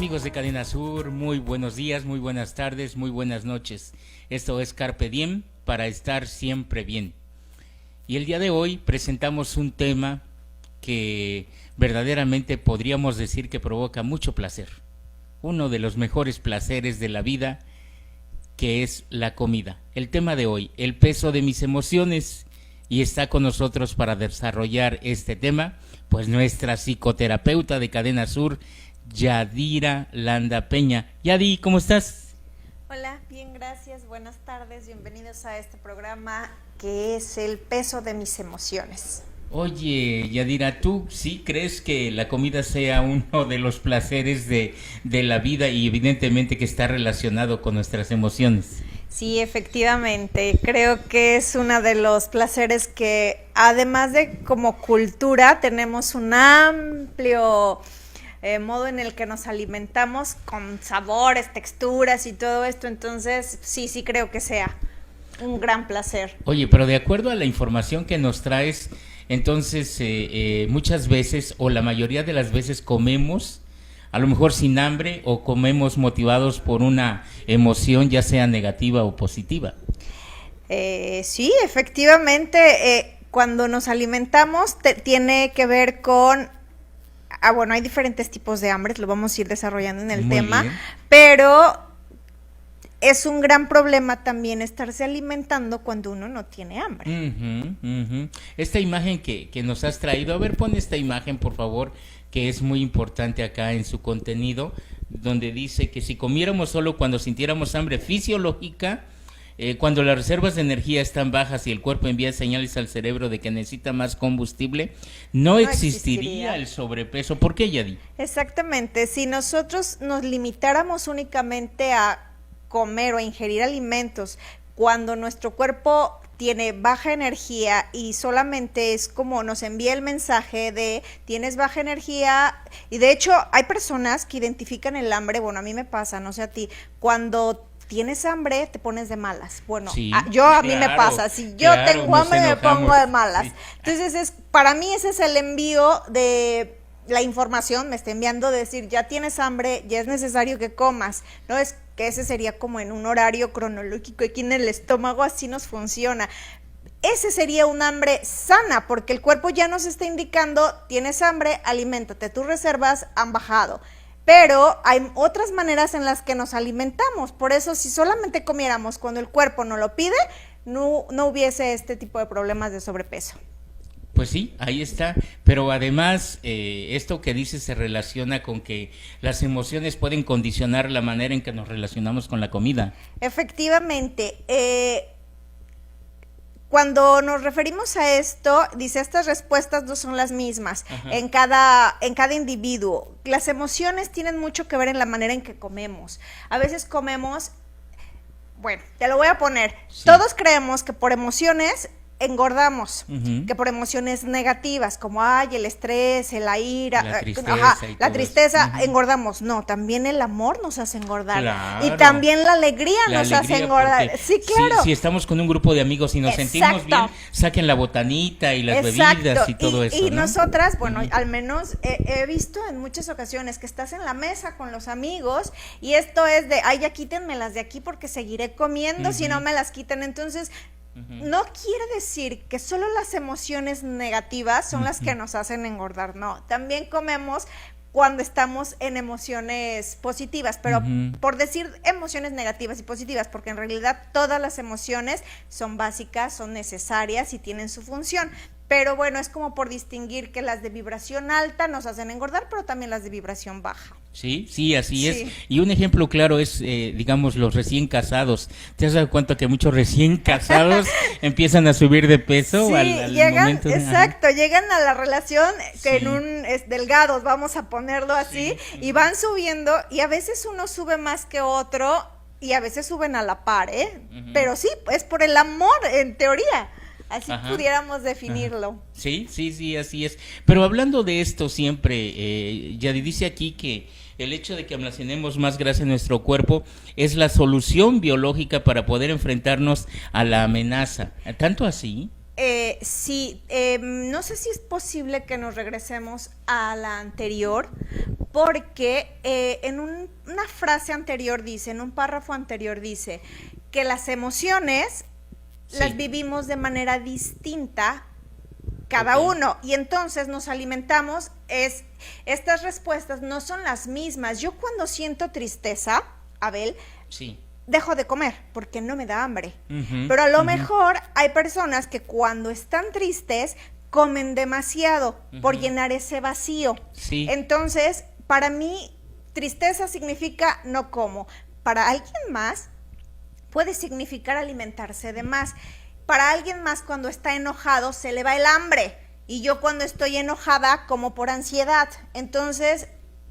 Amigos de Cadena Sur, muy buenos días, muy buenas tardes, muy buenas noches. Esto es Carpe Diem, para estar siempre bien. Y el día de hoy presentamos un tema que verdaderamente podríamos decir que provoca mucho placer. Uno de los mejores placeres de la vida, que es la comida. El tema de hoy, el peso de mis emociones. Y está con nosotros para desarrollar este tema, pues nuestra psicoterapeuta de Cadena Sur, Yadira Landa Peña. Yadi, ¿cómo estás? Hola, bien, gracias, buenas tardes, bienvenidos a este programa que es el peso de mis emociones. Oye, Yadira, ¿tú sí crees que la comida sea uno de los placeres de la vida y evidentemente que está relacionado con nuestras emociones? Sí, efectivamente, creo que es uno de los placeres que además de como cultura tenemos un amplio modo en el que nos alimentamos con sabores, texturas y todo esto, entonces sí creo que sea un gran placer. Oye, pero de acuerdo a la información que nos traes, entonces muchas veces o la mayoría de las veces comemos a lo mejor sin hambre o comemos motivados por una emoción ya sea negativa o positiva. Sí, efectivamente, cuando nos alimentamos tiene que ver con, bueno, hay diferentes tipos de hambres, lo vamos a ir desarrollando en el tema, bien. Pero es un gran problema también estarse alimentando cuando uno no tiene hambre. Esta imagen que nos has traído, a ver, pon esta imagen por favor, que es muy importante acá en su contenido, donde dice que si comiéramos solo cuando sintiéramos hambre fisiológica, cuando las reservas de energía están bajas y el cuerpo envía señales al cerebro de que necesita más combustible, no existiría el sobrepeso. ¿Por qué, Yadi? Exactamente, si nosotros nos limitáramos únicamente a comer o a ingerir alimentos cuando nuestro cuerpo tiene baja energía y solamente es como nos envía el mensaje de tienes baja energía, y de hecho hay personas que identifican el hambre, bueno, a mí me pasa, no sé a ti, cuando tienes hambre te pones de malas, bueno, sí, a mí me pasa, si yo tengo hambre me pongo de malas, sí. Entonces para mí ese es el envío de la información, me está enviando decir ya tienes hambre, ya es necesario que comas, no es que ese sería como en un horario cronológico aquí en el estómago, así nos funciona. Ese sería un hambre sana, porque el cuerpo ya nos está indicando, tienes hambre, aliméntate, tus reservas han bajado. Pero hay otras maneras en las que nos alimentamos, por eso si solamente comiéramos cuando el cuerpo nos lo pide, no hubiese este tipo de problemas de sobrepeso. Pues sí, ahí está, pero además esto que dices se relaciona con que las emociones pueden condicionar la manera en que nos relacionamos con la comida. Efectivamente, cuando nos referimos a esto, dice, estas respuestas no son las mismas en cada individuo. Las emociones tienen mucho que ver en la manera en que comemos. A veces comemos, bueno, te lo voy a poner, sí. Todos creemos que por emociones engordamos, que por emociones negativas, como el estrés, la ira, la tristeza, engordamos. No, también el amor nos hace engordar, claro. Y también la alegría nos hace engordar. Sí, claro. Si estamos con un grupo de amigos y nos sentimos bien, saquen la botanita y las bebidas y todo eso. Y ¿no? Nosotras, bueno, al menos he visto en muchas ocasiones que estás en la mesa con los amigos y esto es de, ya quítenmelas de aquí porque seguiré comiendo si no me las quitan. Entonces, no quiere decir que solo las emociones negativas son las que nos hacen engordar, no, también comemos cuando estamos en emociones positivas, pero por decir emociones negativas y positivas, porque en realidad todas las emociones son básicas, son necesarias y tienen su función. Pero bueno, es como por distinguir que las de vibración alta nos hacen engordar, pero también las de vibración baja. Sí, así es. Y un ejemplo claro es, digamos, los recién casados. ¿Te has dado cuenta que muchos recién casados empiezan a subir de peso? Sí, llegan a la relación que en delgados, vamos a ponerlo así, y van subiendo, y a veces uno sube más que otro, y a veces suben a la par, pero sí, es por el amor, en teoría. Así pudiéramos definirlo. Sí, así es. Pero hablando de esto siempre, Yadi dice aquí que el hecho de que almacenemos más grasa en nuestro cuerpo es la solución biológica para poder enfrentarnos a la amenaza. ¿Tanto así? Sí, no sé si es posible que nos regresemos a la anterior, porque una frase anterior dice, en un párrafo anterior dice, que las emociones las vivimos de manera distinta cada uno, y entonces nos alimentamos, estas respuestas no son las mismas. Yo cuando siento tristeza, Abel, dejo de comer porque no me da hambre, pero a lo mejor hay personas que cuando están tristes comen demasiado por llenar ese vacío. Entonces, para mí, tristeza significa no como. Para alguien más puede significar alimentarse de más. Para alguien más, cuando está enojado, se le va el hambre. Y yo cuando estoy enojada, como por ansiedad. Entonces,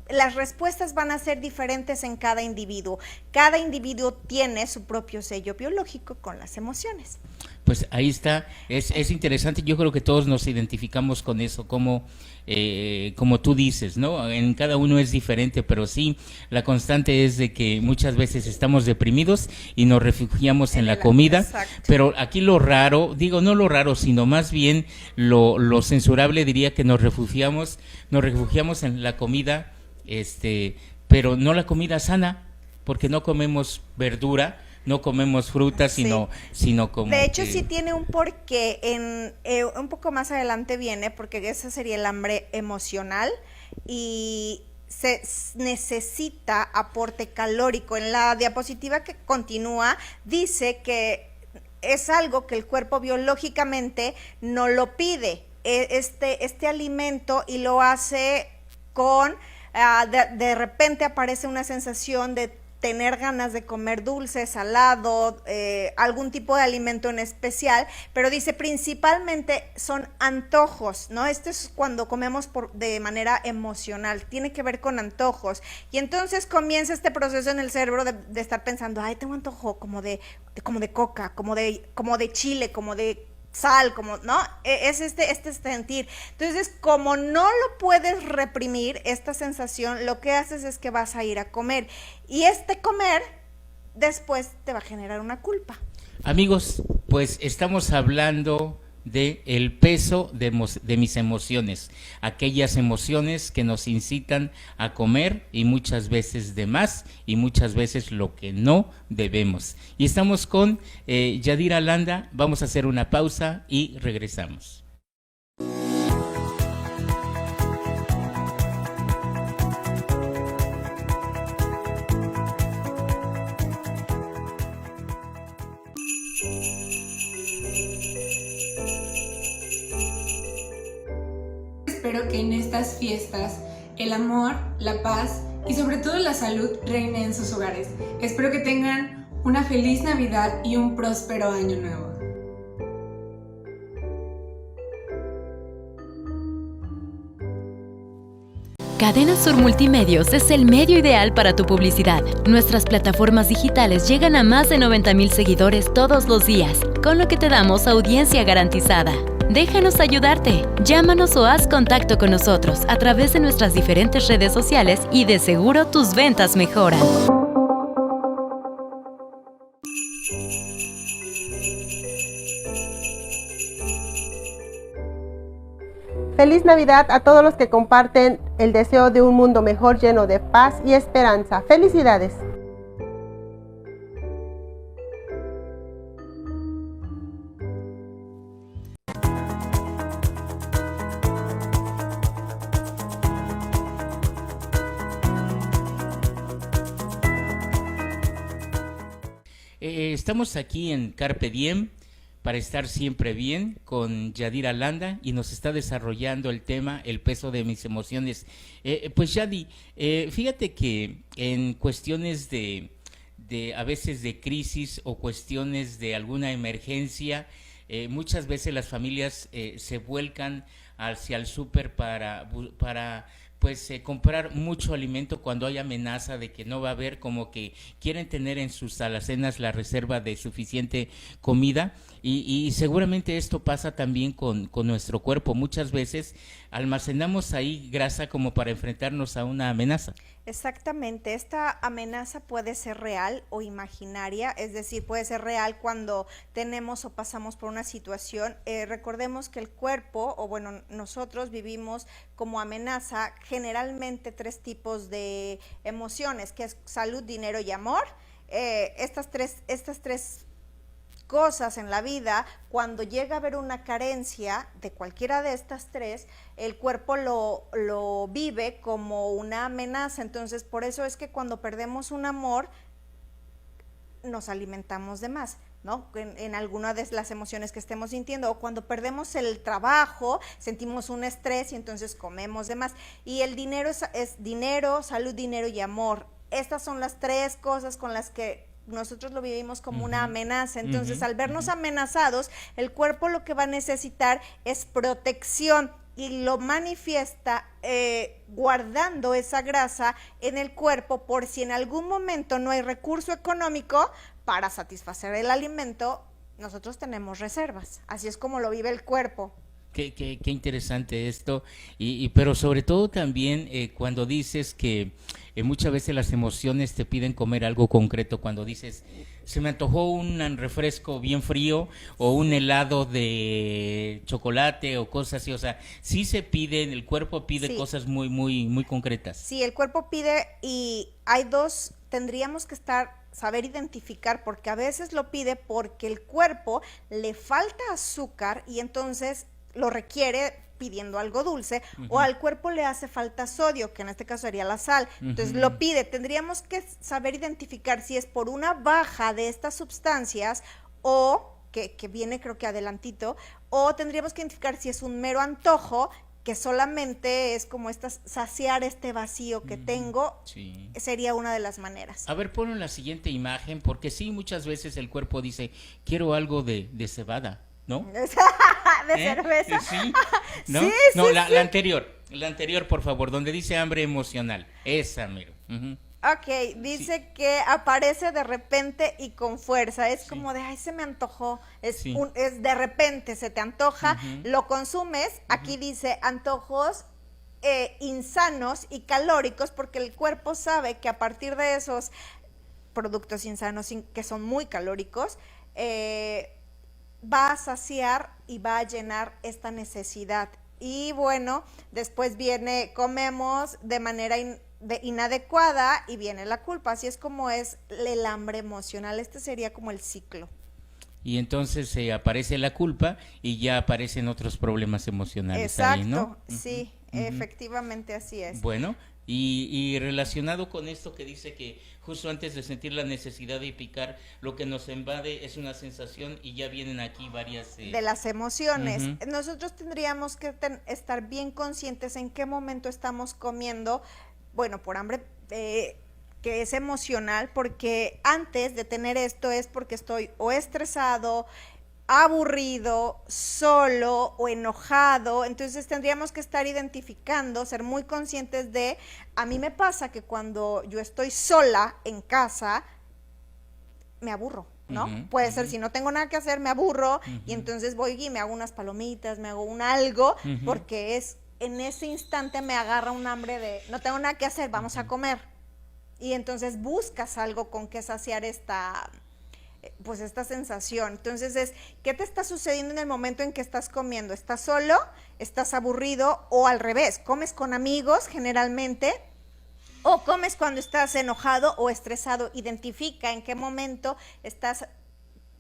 las respuestas van a ser diferentes en cada individuo. Cada individuo tiene su propio sello biológico con las emociones. Pues ahí está, es interesante. Yo creo que todos nos identificamos con eso, como tú dices, ¿no? En cada uno es diferente, pero sí, la constante es de que muchas veces estamos deprimidos y nos refugiamos en la comida. Exacto. Pero aquí lo raro, no lo raro, sino más bien lo censurable, diría que nos refugiamos en la comida, pero no la comida sana, porque no comemos verdura, no comemos frutas, sino como... De hecho, sí tiene un porqué, un poco más adelante viene, porque ese sería el hambre emocional, y se necesita aporte calórico. En la diapositiva que continúa, dice que es algo que el cuerpo biológicamente no lo pide, este alimento, y lo hace con... de repente aparece una sensación de tener ganas de comer dulce, salado, algún tipo de alimento en especial, pero dice principalmente son antojos, ¿no? Esto es cuando comemos de manera emocional, tiene que ver con antojos, y entonces comienza este proceso en el cerebro de estar pensando, ay, tengo antojo como de coca, como de chile, como de sal, como, ¿no? Es este sentir. Entonces, como no lo puedes reprimir, esta sensación, lo que haces es que vas a ir a comer. Y comer después te va a generar una culpa. Amigos, pues estamos hablando de el peso de mis emociones, aquellas emociones que nos incitan a comer, y muchas veces de más, y muchas veces lo que no debemos. Y estamos con Yadira Landa. Vamos a hacer una pausa y regresamos. Espero que en estas fiestas el amor, la paz y sobre todo la salud reine en sus hogares. Espero que tengan una feliz Navidad y un próspero año nuevo. Cadena Sur Multimedios es el medio ideal para tu publicidad. Nuestras plataformas digitales llegan a más de 90,000 seguidores todos los días, con lo que te damos audiencia garantizada. Déjanos ayudarte. Llámanos o haz contacto con nosotros a través de nuestras diferentes redes sociales y de seguro tus ventas mejoran. Feliz Navidad a todos los que comparten el deseo de un mundo mejor lleno de paz y esperanza. ¡Felicidades! Estamos aquí en Carpe Diem para estar siempre bien con Yadira Landa, y nos está desarrollando el tema el peso de mis emociones. Pues Yadi, fíjate que en cuestiones de a veces de crisis o cuestiones de alguna emergencia, muchas veces las familias se vuelcan hacia el súper para pues comprar mucho alimento cuando hay amenaza de que no va a haber, como que quieren tener en sus alacenas la reserva de suficiente comida, y seguramente esto pasa también con nuestro cuerpo. Muchas veces almacenamos ahí grasa como para enfrentarnos a una amenaza. Exactamente, esta amenaza puede ser real o imaginaria, es decir, puede ser real cuando tenemos o pasamos por una situación. Recordemos que el cuerpo, o bueno, nosotros vivimos como amenaza generalmente 3 tipos de emociones, que es salud, dinero y amor. Estas tres cosas en la vida, cuando llega a haber una carencia de cualquiera de estas 3, el cuerpo lo vive como una amenaza. Entonces, por eso es que cuando perdemos un amor, nos alimentamos de más, ¿no? En alguna de las emociones que estemos sintiendo, o cuando perdemos el trabajo, sentimos un estrés y entonces comemos de más. Y el dinero es dinero, salud, dinero y amor. Estas son las 3 cosas con las que nosotros lo vivimos como una amenaza. Entonces, al vernos amenazados, el cuerpo lo que va a necesitar es protección y lo manifiesta guardando esa grasa en el cuerpo por si en algún momento no hay recurso económico para satisfacer el alimento. Nosotros tenemos reservas. Así es como lo vive el cuerpo. Qué interesante esto, pero sobre todo también cuando dices que muchas veces las emociones te piden comer algo concreto, cuando dices, se me antojó un refresco bien frío o un helado de chocolate o cosas así, o sea, sí se piden, el cuerpo pide cosas muy concretas. Sí, el cuerpo pide, y hay tendríamos que saber identificar, porque a veces lo pide porque el cuerpo le falta azúcar y entonces lo requiere pidiendo algo dulce, o al cuerpo le hace falta sodio, que en este caso sería la sal, entonces lo pide. Tendríamos que saber identificar si es por una baja de estas sustancias o, que viene creo que adelantito, o tendríamos que identificar si es un mero antojo, que solamente es como saciar este vacío que tengo. Sería una de las maneras. A ver, ponlo en la siguiente imagen, porque sí, muchas veces el cuerpo dice, quiero algo de cebada, ¿no? ¿De cerveza? Sí, ¿no? Sí, no, sí, la anterior, por favor, donde dice hambre emocional, esa, miro. Ok, dice que aparece de repente y con fuerza, es como de, ay, se me antojó, es de repente se te antoja, lo consumes. Aquí dice antojos insanos y calóricos, porque el cuerpo sabe que a partir de esos productos insanos que son muy calóricos, va a saciar y va a llenar esta necesidad. Y bueno, después comemos de manera inadecuada y viene la culpa. Así es como es el hambre emocional. Este sería como el ciclo. Y entonces aparece la culpa y ya aparecen otros problemas emocionales. Exacto, ahí, ¿no? Sí, efectivamente así es. Bueno, y relacionado con esto que dice que justo antes de sentir la necesidad de picar, lo que nos invade es una sensación, y ya vienen aquí varias... de las emociones. Nosotros tendríamos que estar bien conscientes en qué momento estamos comiendo, bueno, por hambre, que es emocional, porque antes de tener esto es porque estoy o estresado, aburrido, solo o enojado. Entonces tendríamos que estar identificando, ser muy conscientes a mí me pasa que cuando yo estoy sola en casa, me aburro, ¿no? Puede ser, si no tengo nada que hacer, me aburro, y entonces voy y me hago unas palomitas, me hago algo, porque en ese instante me agarra un hambre de, no tengo nada que hacer, vamos a comer. Y entonces buscas algo con que saciar esta sensación. Entonces ¿qué te está sucediendo en el momento en que estás comiendo? ¿Estás solo? ¿Estás aburrido? O al revés, ¿comes con amigos generalmente? ¿O comes cuando estás enojado o estresado? Identifica en qué momento estás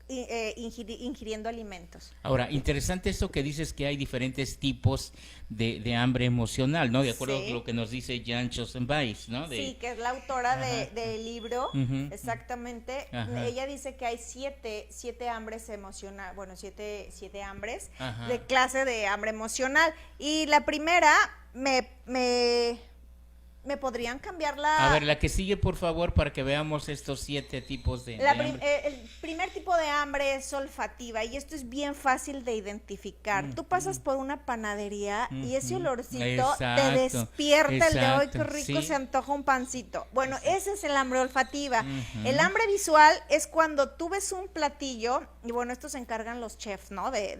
ingiriendo alimentos. Ahora, interesante esto que dices, que hay diferentes tipos de hambre emocional, ¿no? De acuerdo a lo que nos dice Jan Chosenbais, ¿no? Sí, que es la autora del libro, exactamente. Ella dice que hay siete hambres emocional, bueno, siete hambres de clase de hambre emocional. Y la primera, ¿me podrían cambiar A ver, la que sigue, por favor, para que veamos estos 7 tipos de hambre? El primer tipo de hambre es olfativa y esto es bien fácil de identificar. Tú pasas por una panadería y ese olorcito te despierta el de hoy, qué rico, se antoja un pancito. Bueno, ese es el hambre olfativa. El hambre visual es cuando tú ves un platillo, y bueno, esto se encargan los chefs, ¿no? De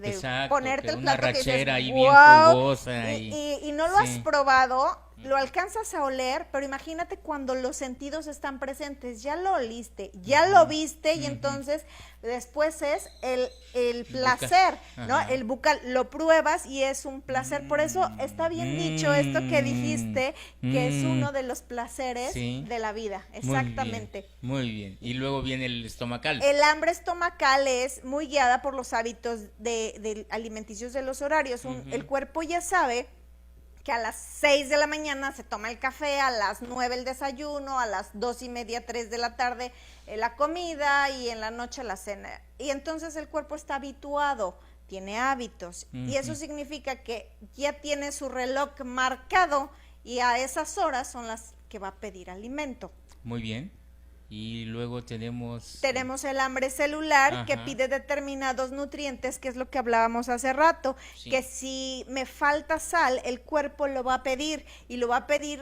ponerte el plato que dices, ahí bien jugosa. Y no lo has probado, lo alcanzas a oler, pero imagínate cuando los sentidos están presentes, ya lo oliste, ya lo viste, y entonces después es el placer, ¿no? El bucal, lo pruebas y es un placer. Por eso está bien dicho esto que dijiste, que es uno de los placeres de la vida, exactamente. Muy bien, y luego viene el estomacal. El hambre estomacal es muy guiada por los hábitos de alimenticios de los horarios. El cuerpo ya sabe que a las 6 de la mañana se toma el café, a las 9 el desayuno, a las 2:30, 3 de la tarde la comida y en la noche la cena. Y entonces el cuerpo está habituado, tiene hábitos, y eso significa que ya tiene su reloj marcado y a esas horas son las que va a pedir alimento. Muy bien. Y luego tenemos el hambre celular, que pide determinados nutrientes, que es lo que hablábamos hace rato, que si me falta sal, el cuerpo lo va a pedir, y lo va a pedir,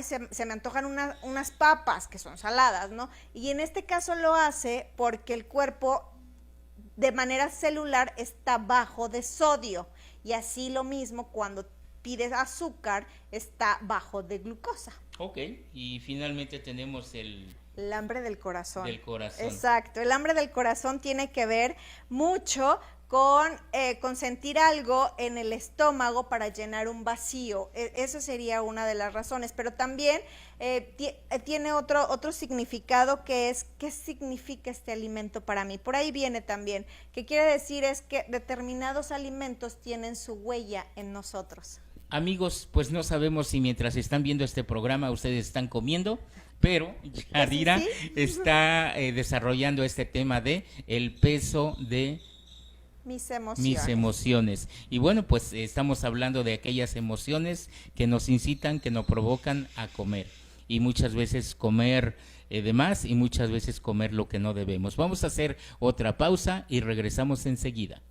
se me antojan unas papas, que son saladas, ¿no? Y en este caso lo hace porque el cuerpo de manera celular está bajo de sodio, y así lo mismo cuando pides azúcar, está bajo de glucosa. Ok, y finalmente tenemos el hambre del corazón. Exacto, el hambre del corazón tiene que ver mucho con sentir algo en el estómago para llenar un vacío. Eso sería una de las razones, pero también tiene otro significado, que es ¿qué significa este alimento para mí? Por ahí viene también, que quiere decir es que determinados alimentos tienen su huella en nosotros. Amigos, pues no sabemos si mientras están viendo este programa ustedes están comiendo, pero Yadira está desarrollando este tema de el peso de mis emociones. Y bueno, pues estamos hablando de aquellas emociones que nos incitan, que nos provocan a comer. Y muchas veces comer de más y muchas veces comer lo que no debemos. Vamos a hacer otra pausa y regresamos enseguida.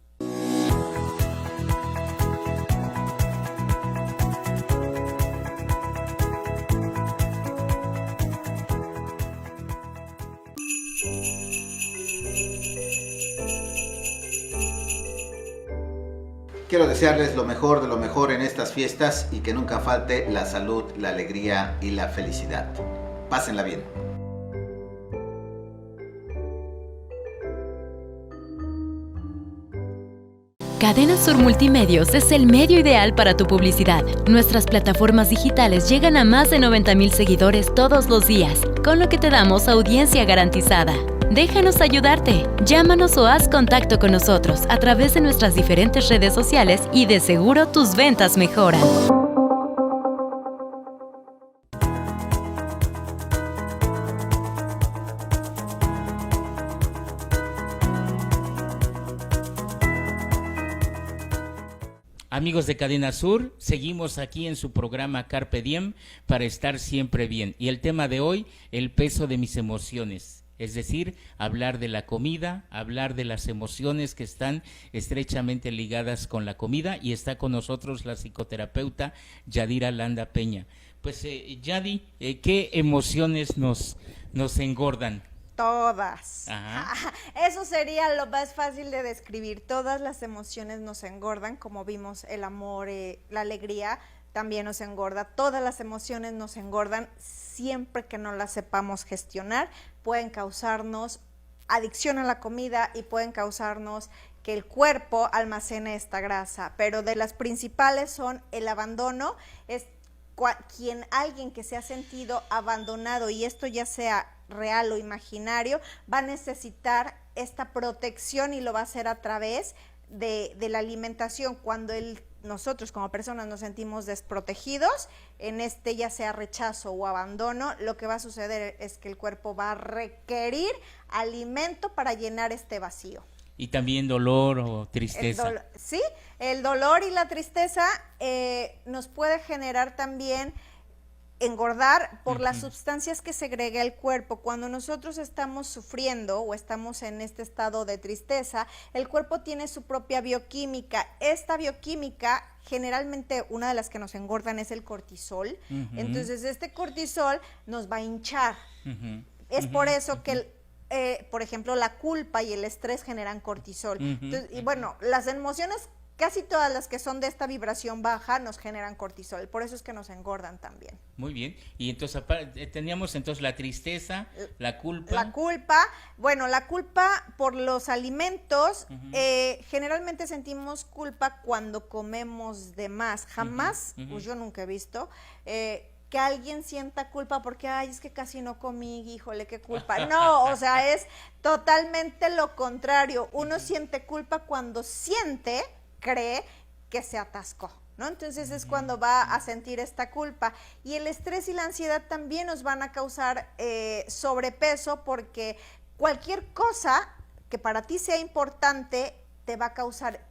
Quiero desearles lo mejor de lo mejor en estas fiestas y que nunca falte la salud, la alegría y la felicidad. Pásenla bien. Cadena Sur Multimedios es el medio ideal para tu publicidad. Nuestras plataformas digitales llegan a más de 90,000 seguidores todos los días, con lo que te damos audiencia garantizada. Déjanos ayudarte. Llámanos o haz contacto con nosotros a través de nuestras diferentes redes sociales y de seguro tus ventas mejoran. Amigos de Cadena Sur, seguimos aquí en su programa Carpe Diem para estar siempre bien. Y el tema de hoy, el peso de mis emociones. Es decir, hablar de la comida, hablar de las emociones que están estrechamente ligadas con la comida, y está con nosotros la psicoterapeuta Yadira Landa Peña. Pues Yadi, ¿qué emociones nos engordan? Todas. Ajá. Eso sería lo más fácil de describir. Todas las emociones nos engordan, como vimos, el amor, la alegría también nos engorda. Todas las emociones nos engordan siempre que no las sepamos gestionar. Pueden causarnos adicción a la comida y pueden causarnos que el cuerpo almacene esta grasa, pero de las principales son el abandono. Es alguien que se ha sentido abandonado, y esto ya sea real o imaginario, va a necesitar esta protección, y lo va a hacer a través de la alimentación. Cuando nosotros como personas nos sentimos desprotegidos, en ya sea rechazo o abandono, lo que va a suceder es que el cuerpo va a requerir alimento para llenar este vacío. Y también dolor o tristeza. El dolor y la tristeza nos puede generar también engordar por las sustancias que segrega el cuerpo. Cuando nosotros estamos sufriendo o estamos en este estado de tristeza, el cuerpo tiene su propia bioquímica. Esta bioquímica, generalmente una de las que nos engordan es el cortisol. Entonces este cortisol nos va a hinchar. Es por eso que por ejemplo, la culpa y el estrés generan cortisol. Entonces, y bueno, las emociones, casi todas las que son de esta vibración baja, nos generan cortisol. Por eso es que nos engordan también. Muy bien. Y entonces teníamos entonces la tristeza, la culpa. La culpa, bueno, la culpa por los alimentos, generalmente sentimos culpa cuando comemos de más. Jamás, pues yo nunca he visto, que alguien sienta culpa porque, ay, es que casi no comí, híjole, qué culpa. No, o sea, es totalmente lo contrario. Uno siente culpa cuando cree que se atascó, ¿no? Entonces es cuando va a sentir esta culpa. Y el estrés y la ansiedad también nos van a causar sobrepeso, porque cualquier cosa que para ti sea importante te va a causar.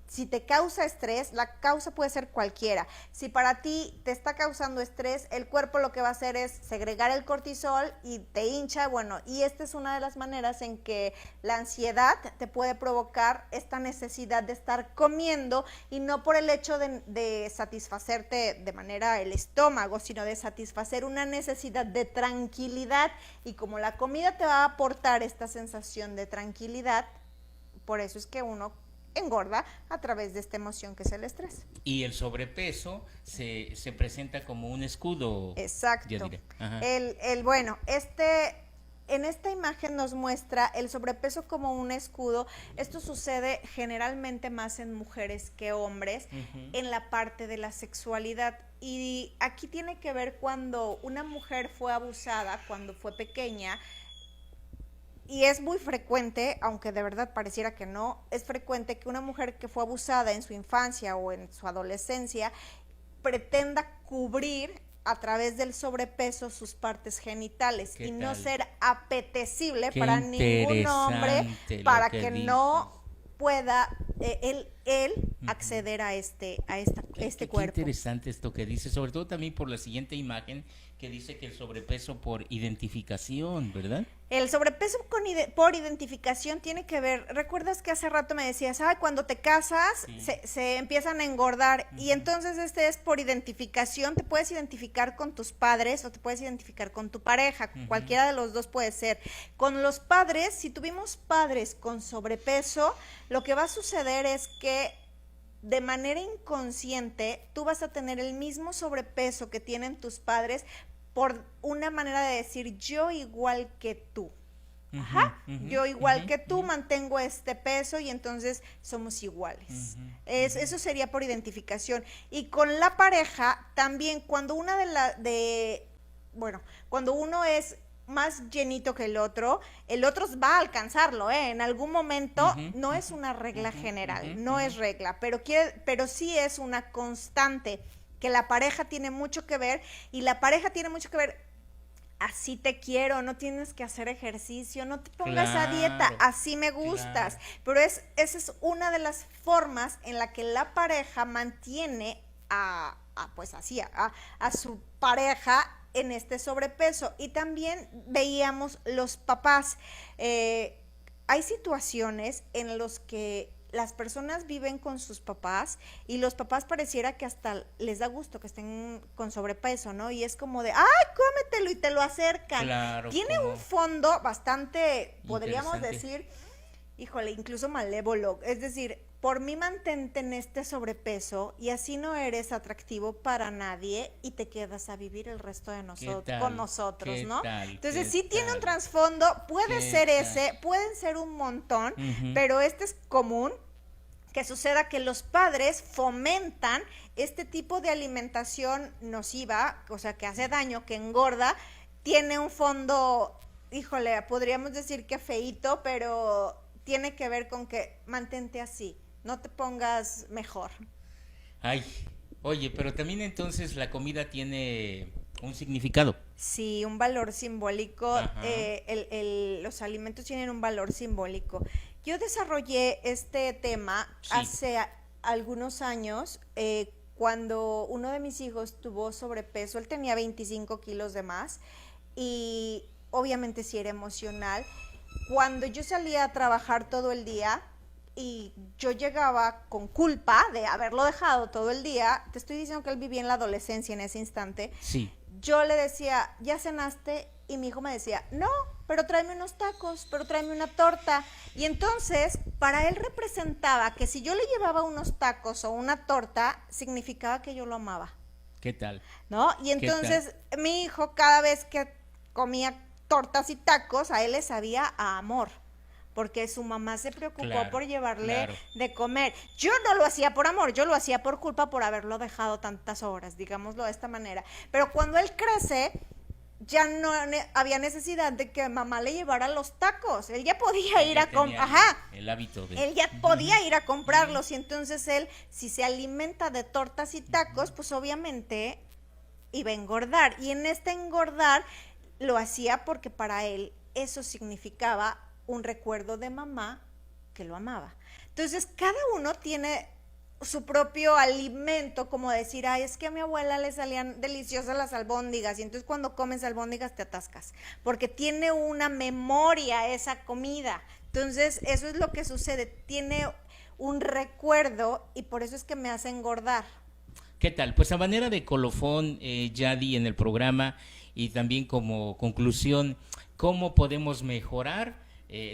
Si te causa estrés, la causa puede ser cualquiera. Si para ti te está causando estrés, el cuerpo lo que va a hacer es segregar el cortisol y te hincha. Bueno, y esta es una de las maneras en que la ansiedad te puede provocar esta necesidad de estar comiendo, y no por el hecho de satisfacerte de manera el estómago, sino de satisfacer una necesidad de tranquilidad. Y como la comida te va a aportar esta sensación de tranquilidad, por eso es que uno engorda a través de esta emoción que es el estrés. Y el sobrepeso se presenta como un escudo. Exacto. Ajá. Bueno, en esta imagen nos muestra el sobrepeso como un escudo. Esto sucede generalmente más en mujeres que hombres, en la parte de la sexualidad. Y aquí tiene que ver cuando una mujer fue abusada cuando fue pequeña. Y es muy frecuente, aunque de verdad pareciera que no, es frecuente que una mujer que fue abusada en su infancia o en su adolescencia pretenda cubrir a través del sobrepeso sus partes genitales y no ser apetecible para ningún hombre, para que no pueda él acceder a este cuerpo. Qué interesante esto que dice, sobre todo también por la siguiente imagen que dice que el sobrepeso por identificación, ¿verdad? El sobrepeso por identificación tiene que ver, ¿recuerdas que hace rato me decías, cuando te casas se empiezan a engordar? Y entonces este es por identificación. Te puedes identificar con tus padres o te puedes identificar con tu pareja, cualquiera de los dos puede ser. Con los padres, si tuvimos padres con sobrepeso, lo que va a suceder es que de manera inconsciente tú vas a tener el mismo sobrepeso que tienen tus padres, por una manera de decir, yo igual que tú. Yo igual que tú mantengo este peso y entonces somos iguales. Eso sería por identificación. Y con la pareja también, cuando cuando uno es más llenito que el otro va a alcanzarlo, en algún momento. No es una regla general, no es regla, pero sí es una constante, que la pareja tiene mucho que ver. Y la pareja tiene mucho que ver, así te quiero, no tienes que hacer ejercicio, no te pongas a dieta, así me gustas. Pero esa es una de las formas en la que la pareja mantiene a su pareja en este sobrepeso. Y también veíamos los papás. Hay situaciones en los que las personas viven con sus papás y los papás pareciera que hasta les da gusto que estén con sobrepeso, ¿no? Y es como de, ¡ay, cómetelo! Y te lo acercan. Claro, tiene un fondo bastante, podríamos decir, híjole, incluso malévolo. Es decir, por mí mantente en este sobrepeso y así no eres atractivo para nadie y te quedas a vivir el resto de con nosotros, ¿no? Entonces sí tiene un trasfondo, puede ser pueden ser un montón, pero este es común que suceda, que los padres fomentan este tipo de alimentación nociva, o sea, que hace daño, que engorda. Tiene un fondo, híjole, podríamos decir que feíto, pero tiene que ver con que mantente así, no te pongas mejor. Ay, oye, pero también entonces la comida tiene un significado. Sí, un valor simbólico. Los alimentos tienen un valor simbólico. Yo desarrollé este tema hace algunos años, cuando uno de mis hijos tuvo sobrepeso, él tenía 25 kilos de más y obviamente sí era emocional. Cuando yo salía a trabajar todo el día y yo llegaba con culpa de haberlo dejado todo el día, te estoy diciendo que él vivía en la adolescencia en ese instante, Sí. yo le decía, ¿ya cenaste? Y mi hijo me decía, no, pero tráeme unos tacos, pero tráeme una torta. Y entonces, para él representaba que si yo le llevaba unos tacos o una torta, significaba que yo lo amaba, ¿Qué tal? ¿no? Y entonces, mi hijo, cada vez que comía tortas y tacos, a él le sabía a amor, porque su mamá se preocupó Claro, por llevarle claro. de comer. Yo no lo hacía por amor, yo lo hacía por culpa por haberlo dejado tantas horas, digámoslo de esta manera. Pero cuando él crece, ya no había necesidad de que mamá le llevara los tacos. Él ya podía ir Ya a comprar. tenía Ajá. el hábito de... Él ya podía ir a comprarlos y entonces él, si se alimenta de tortas y tacos, pues obviamente iba a engordar. Y en este engordar lo hacía porque para él eso significaba un recuerdo de mamá que lo amaba. Entonces cada uno tiene su propio alimento, como decir, ay, es que a mi abuela le salían deliciosas las albóndigas, y entonces cuando comes albóndigas te atascas, porque tiene una memoria esa comida. Entonces eso es lo que sucede, tiene un recuerdo y por eso es que me hace engordar. ¿Qué tal? Pues a manera de colofón, Yadi, en el programa y también como conclusión, ¿cómo podemos mejorar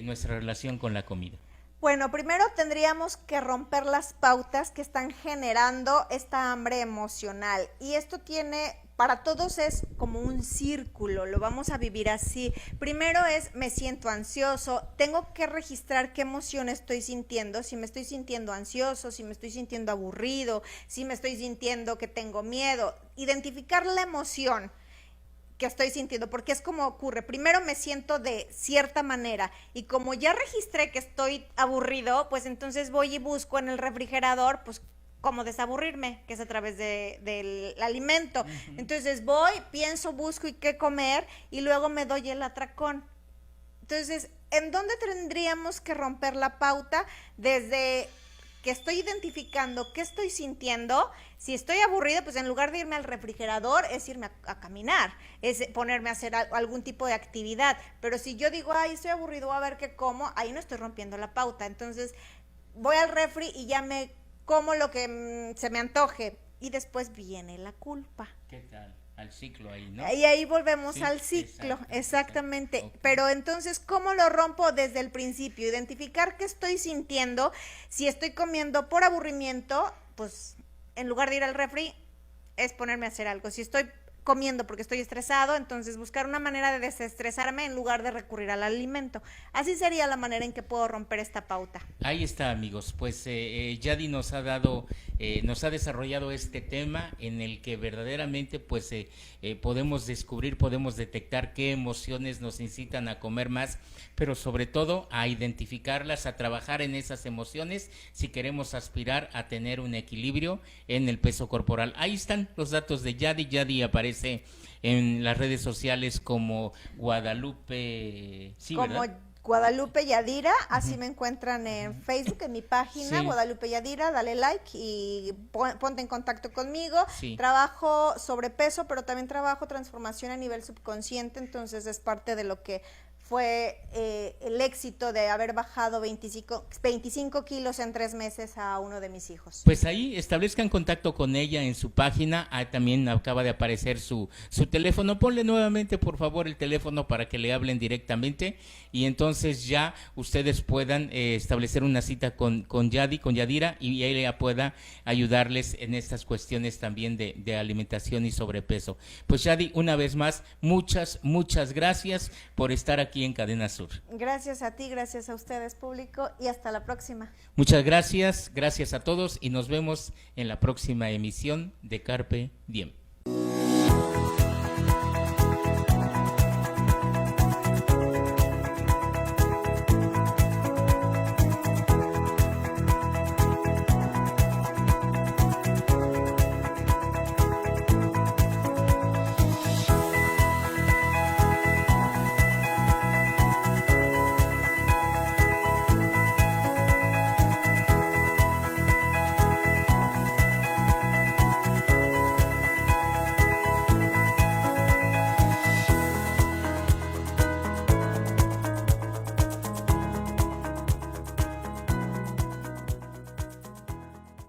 nuestra relación con la comida? Bueno, primero tendríamos que romper las pautas que están generando esta hambre emocional, y esto tiene, para todos es como un círculo, lo vamos a vivir así. Primero es, me siento ansioso, tengo que registrar qué emoción estoy sintiendo, si me estoy sintiendo ansioso, si me estoy sintiendo aburrido, si me estoy sintiendo que tengo miedo, identificar la emoción que estoy sintiendo, porque es como ocurre, primero me siento de cierta manera y como ya registré que estoy aburrido, pues entonces voy y busco en el refrigerador, pues cómo desaburrirme, que es a través del alimento. Entonces voy, pienso, busco y qué comer y luego me doy el atracón. Entonces, ¿en dónde tendríamos que romper la pauta? Desde que estoy identificando qué estoy sintiendo. Si estoy aburrida, pues en lugar de irme al refrigerador, es irme a caminar, es ponerme a hacer algún tipo de actividad. Pero si yo digo, ay, estoy aburrido, a ver qué como, ahí no estoy rompiendo la pauta. Entonces, voy al refri y ya me como lo que se me antoje. Y después viene la culpa. ¿Qué tal? Al ciclo ahí, ¿no? Y ahí volvemos Sí, al ciclo, exacto, exactamente. ok. Pero entonces, ¿cómo lo rompo desde el principio? Identificar qué estoy sintiendo. Si estoy comiendo por aburrimiento, pues en lugar de ir al refri, es ponerme a hacer algo. Si estoy comiendo porque estoy estresado, entonces buscar una manera de desestresarme en lugar de recurrir al alimento. Así sería la manera en que puedo romper esta pauta. Ahí está, amigos. Pues Yadi nos ha dado, nos ha desarrollado este tema en el que verdaderamente pues podemos descubrir, podemos detectar qué emociones nos incitan a comer más, pero sobre todo a identificarlas, a trabajar en esas emociones si queremos aspirar a tener un equilibrio en el peso corporal. Ahí están los datos de Yadi. Yadi aparece en las redes sociales como Guadalupe, sí, Como ¿verdad? Guadalupe Yadira, así me encuentran en Facebook, en mi página, Sí. Guadalupe Yadira, dale like y ponte en contacto conmigo. Sí. Trabajo sobrepeso, pero también trabajo transformación a nivel subconsciente, entonces es parte de lo que fue el éxito de haber bajado 25 kilos en 3 meses a uno de mis hijos. Pues ahí establezcan contacto con ella en su página. También acaba de aparecer su teléfono. Ponle nuevamente, por favor, el teléfono para que le hablen directamente y entonces ya ustedes puedan establecer una cita con Yadi, con Yadira, y ella pueda ayudarles en estas cuestiones también de alimentación y sobrepeso. Pues Yadi, una vez más, muchas gracias por estar aquí en Cadena Sur. Gracias a ti, gracias a ustedes, público, y hasta la próxima. Muchas gracias a todos y nos vemos en la próxima emisión de Carpe Diem.